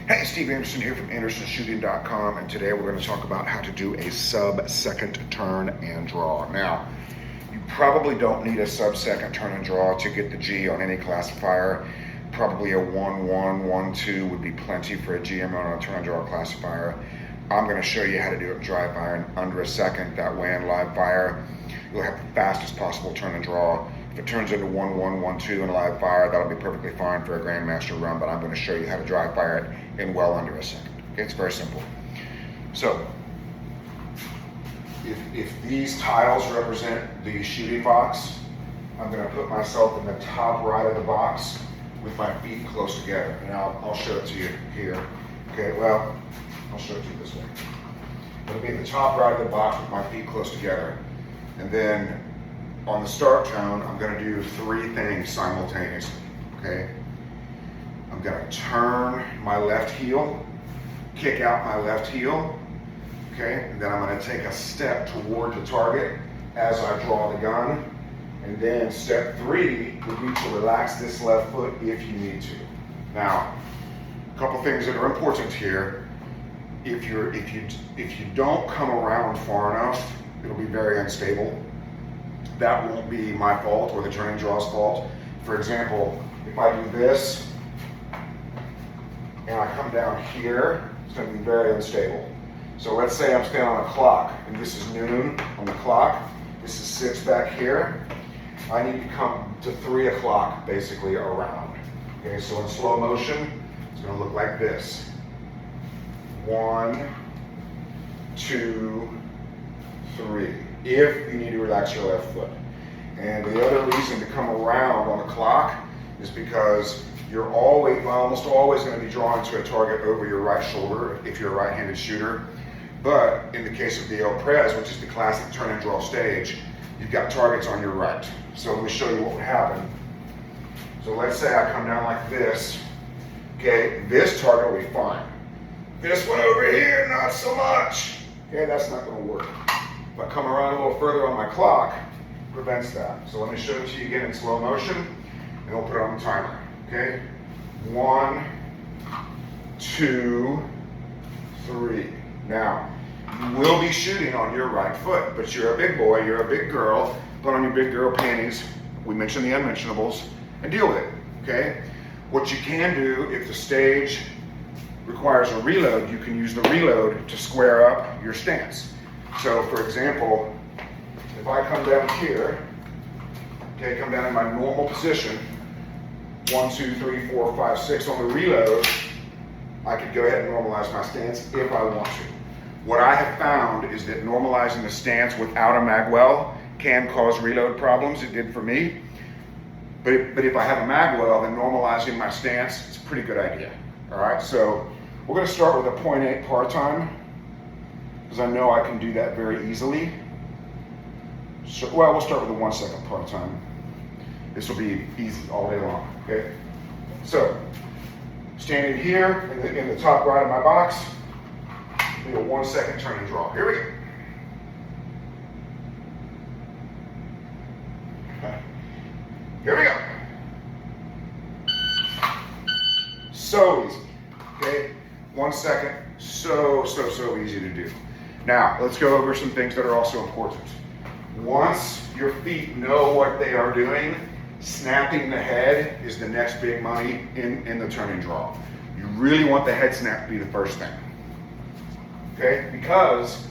Hey, Steve Anderson here from AndersonShooting.com, and today we're going to talk about how to do a sub-second turn and draw. Now, you probably don't need a sub-second turn and draw to get the G on any classifier. Probably a 1-1, 1-2 would be plenty for a GM on a turn and draw classifier. I'm going to show you how to do it in dry fire in under a second. That way in live fire, you'll have the fastest possible turn and draw. If it turns into 1-1, 1-2 in live fire, that'll be perfectly fine for a Grandmaster run, but I'm going to show you how to dry fire it in well under a second. Okay, it's very simple. So, if these tiles represent the shooting box, I'm going to put myself in the top right of the box with my feet close together. And I'll show it to you here. Okay, well, I'll show it to you this way. It'll be in the top right of the box with my feet close together. And then on the start tone, I'm going to do three things simultaneously, okay? I'm going to turn my left heel, kick out my left heel, okay? And then I'm going to take a step toward the target as I draw the gun. And then step three would be to relax this left foot if you need to. Now, a couple things that are important here. If you don't come around far enough, it'll be very unstable. That won't be my fault or the turn and draw's fault. For example, if I do this and I come down here, it's going to be very unstable. So let's say I'm standing on a clock and this is noon on the clock. This is 6 back here. I need to come to 3 o'clock basically around. Okay, so in slow motion, it's going to look like this. 1, 2, 3. If you need to relax your left foot. And the other reason to come around on the clock is because you're almost always going to be drawing to a target over your right shoulder if you're a right-handed shooter. But in the case of the El Pres, which is the classic turn and draw stage, you've got targets on your right. So let me show you what would happen. So let's say I come down like this. Okay, this target will be fine. This one over here, not so much. Okay, that's not going to work. If I come around a little further on my clock, prevents that. So let me show it to you again in slow motion, and we'll put it on the timer. Okay? 1, 2, 3. Now, you will be shooting on your right foot, but you're a big boy, you're a big girl. Put on your big girl panties. We mentioned the unmentionables, and deal with it. Okay? What you can do if the stage requires a reload, you can use the reload to square up your stance. So for example, if I come down here, okay, come down in my normal position, 1, 2, 3, 4, 5, 6 on the reload, I could go ahead and normalize my stance if I want to. What I have found is that normalizing the stance without a magwell can cause reload problems. It did for me. But if I have a magwell, then normalizing my stance is a pretty good idea. All right, so we're going to start with a 0.8 par time, because I know I can do that very easily. So, well, we'll start with a 1 second par time. This will be easy all day long, okay? So, standing here in the top right of my box, do a 1 second turn and draw. Here we go. Here we go. So easy, okay? 1 second, so easy to do. Now, let's go over some things that are also important. Once your feet know what they are doing, snapping the head is the next big money in the turn and draw. You really want the head snap to be the first thing. Okay? Because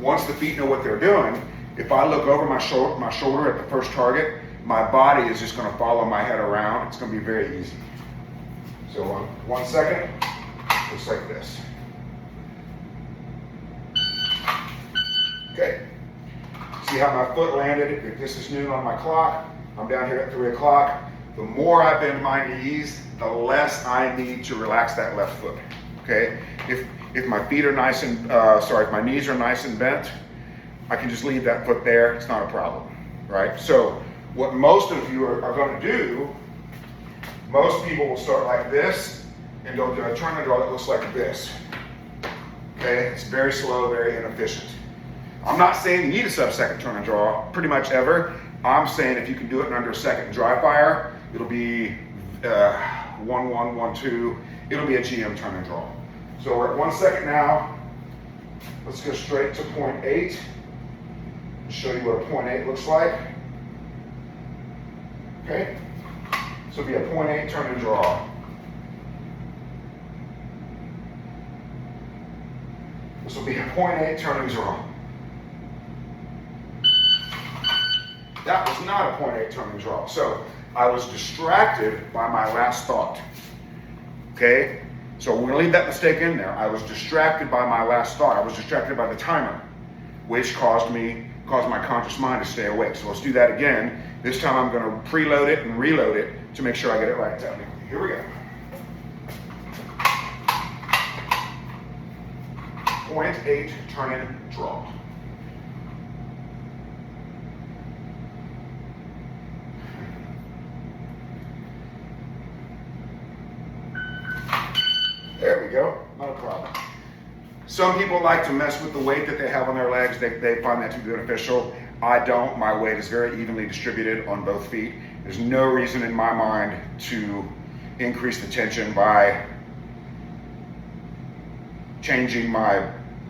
once the feet know what they're doing, if I look over my shoulder at the first target, my body is just going to follow my head around. It's going to be very easy. So 1 second, looks like this. Okay, see how my foot landed? If this is noon on my clock, I'm down here at 3 o'clock. The more I bend my knees, the less I need to relax that left foot. Okay, if my feet are nice and, if my knees are nice and bent, I can just leave that foot there. It's not a problem, right? So what most of you are going to do, most people will start like this, and they'll do a turn and draw that looks like this. Okay, it's very slow, very inefficient. I'm not saying you need a sub-second turn and draw pretty much ever. I'm saying if you can do it in under a second dry fire, it'll be 1-1, 1-2, it'll be a GM turn and draw. So we're at 1 second now. Let's go straight to 0.8 and show you what a 0.8 looks like. Okay? So it'll be a 0.8 turn and draw. This will be a 0.8 turn and draw. That was not a 0.8 turn and draw. So I was distracted by my last thought. Okay? So we're gonna leave that mistake in there. I was distracted by my last thought. I was distracted by the timer, which caused my conscious mind to stay awake. So let's do that again. This time I'm gonna preload it and reload it to make sure I get it right. Here we go. 0.8 turn and draw. There we go, not a problem. Some people like to mess with the weight that they have on their legs. They find that to be beneficial. I don't. My weight is very evenly distributed on both feet. There's no reason in my mind to increase the tension by changing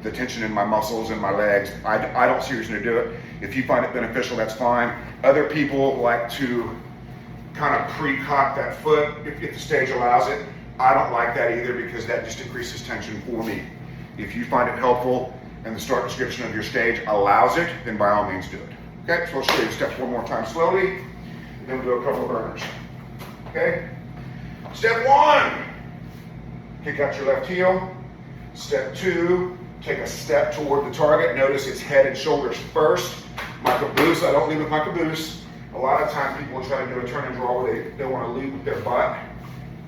the tension in my muscles and my legs. I don't see a reason to do it. If you find it beneficial, that's fine. Other people like to kind of pre-cock that foot if the stage allows it. I don't like that either because that just increases tension for me. If you find it helpful and the start description of your stage allows it, then by all means do it. Okay, so I'll show you the steps one more time slowly, and then we'll do a couple of burners. Okay, step 1, kick out your left heel. Step 2, take a step toward the target. Notice it's head and shoulders first. My caboose, I don't lead with my caboose. A lot of times people will try to do a turn and draw where they want to lead with their butt.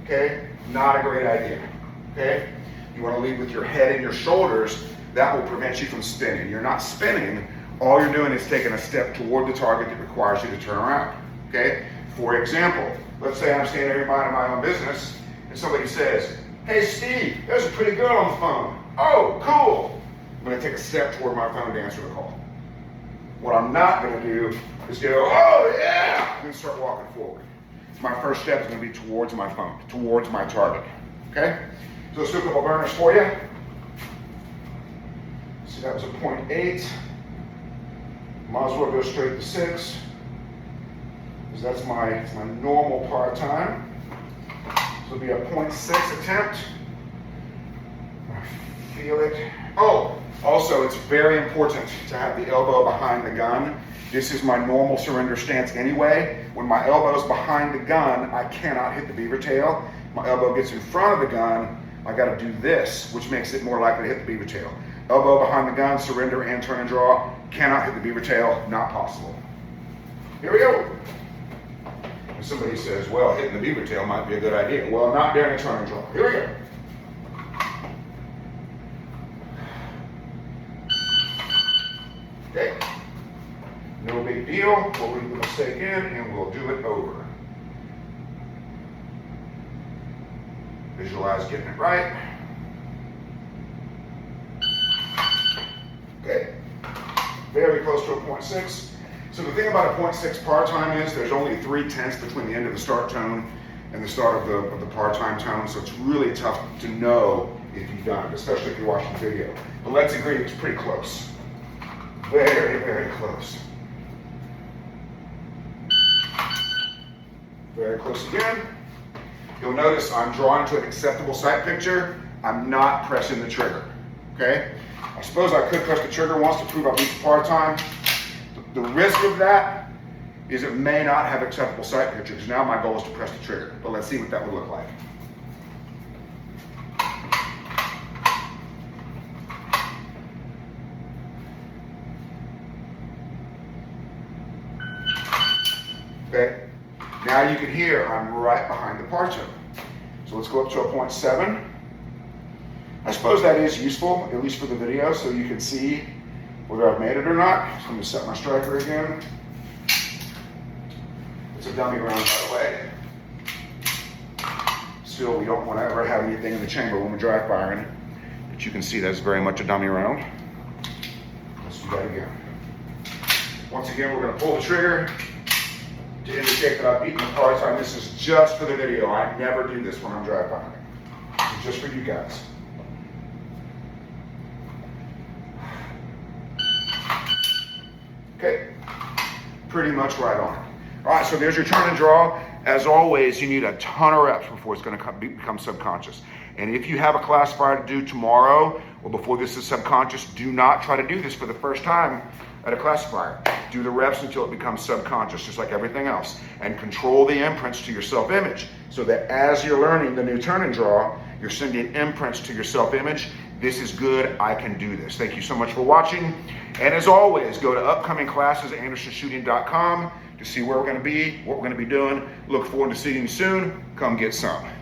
Okay, not a great idea. Okay, you want to lead with your head and your shoulders. That will prevent you from spinning. You're not spinning. All you're doing is taking a step toward the target that requires you to turn around. Okay, for example, let's say I'm standing here minding my own business and somebody says, "Hey Steve, there's a pretty girl on the phone." "Oh, cool." I'm going to take a step toward my phone to answer the call. What I'm not going to do is go, "Oh yeah," and then start walking forward. My first step is going to be towards my phone, towards my target. Okay? So let's do a couple burners for you. See, that was a 0.8. Might as well go straight to 6, because that's my normal par time. So it'll be a 0.6 attempt. I feel it. Oh, also it's very important to have the elbow behind the gun. This is my normal surrender stance anyway. When my elbow is behind the gun, I cannot hit the beaver tail. My elbow gets in front of the gun, I gotta do this, which makes it more likely to hit the beaver tail. Elbow behind the gun, surrender and turn and draw, cannot hit the beaver tail, not possible. Here we go. And somebody says, well, hitting the beaver tail might be a good idea. Well, not during a turn and draw. Here we go. Okay. No big deal. We'll leave the mistake in and we'll do it over. Visualize getting it right. Okay. Very close to a 0.6. So the thing about a 0.6 par time is there's only 3/10 between the end of the start tone and the start of the par time tone, so it's really tough to know if you've done it, especially if you're watching the video. But let's agree it's pretty close. Very, very close. Very close again. You'll notice I'm drawing to an acceptable sight picture. I'm not pressing the trigger, okay? I suppose I could press the trigger once to prove I beat the par time. The risk of that is it may not have acceptable sight picture, because now my goal is to press the trigger. But let's see what that would look like. Okay, now you can hear I'm right behind the par tone. So let's go up to a 0.7. I suppose that is useful, at least for the video, so you can see whether I've made it or not. So I'm going to set my striker again. It's a dummy round, by the way. Still, we don't want to ever have anything in the chamber when we're dry firing. But you can see that's very much a dummy round. Let's do that again. Once again, we're going to pull the trigger to indicate that I've beaten the par time. This is just for the video. I never do this when I'm dry firing. just for you guys. Okay, pretty much right on. All right, so there's your turn and draw. As always, you need a ton of reps before it's going to become subconscious. And if you have a classifier to do tomorrow or before this is subconscious, do not try to do this for the first time at a classifier. Do the reps until it becomes subconscious, just like everything else. And control the imprints to your self-image so that as you're learning the new turn and draw, you're sending imprints to your self-image. This is good, I can do this. Thank you so much for watching. And as always, go to upcoming classes at andersonshooting.com to see where we're going to be, what we're going to be doing. Look forward to seeing you soon. Come get some.